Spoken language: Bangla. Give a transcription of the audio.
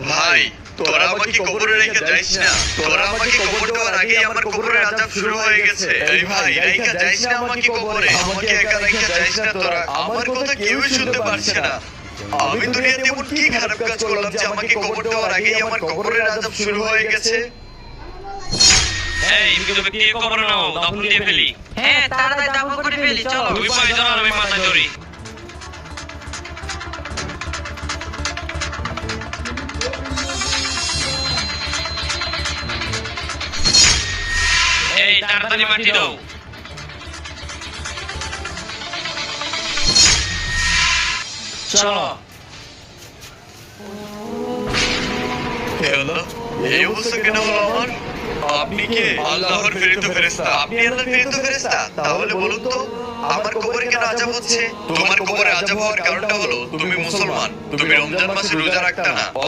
ভাই তোরা আমাকে কবরে রেখে যাইস না। তোরা আমাকে কবর দেওয়ার আগেই আমার কবরের আযাব শুরু হয়ে গেছে। এই ভাই রেখে যাইস না আমাকে কবরে, আমাকে একা রেখে যাইস না তোরা। আমার কথা কেউই শুনতে পারছে না। আমি দুনিয়াতে এমন কি খারাপ কাজ করলাম যে আমাকে কবর দেওয়ার আগেই আমার কবরের আযাব শুরু হয়ে গেছে? এই কিন্তু ব্যক্তি কবর নাও, দাফন দিয়ে ফেলি। হ্যাঁ তাড়াতাড়ি দাফন করে ফেলি চলো। তুই পায়ে ধর, আমি মাথায় ধরি। এই তাড়াতাড়ি মাটি দাও। চলো। হে আল্লাহ, এই অবস্থা কেন হলো আমার? আপনি কে? আল্লাহর প্রেরিত ফেরেশতা। আপনি আল্লাহর প্রেরিত ফেরেশতা? তাহলে বলুন তো আমার কবরে কেন আযাব হচ্ছে? তোমার কবরে আযাব হওয়ার কারণটা হলো তুমি মুসলমান, তুমি রমজান মাসে রোজা রাখতে না।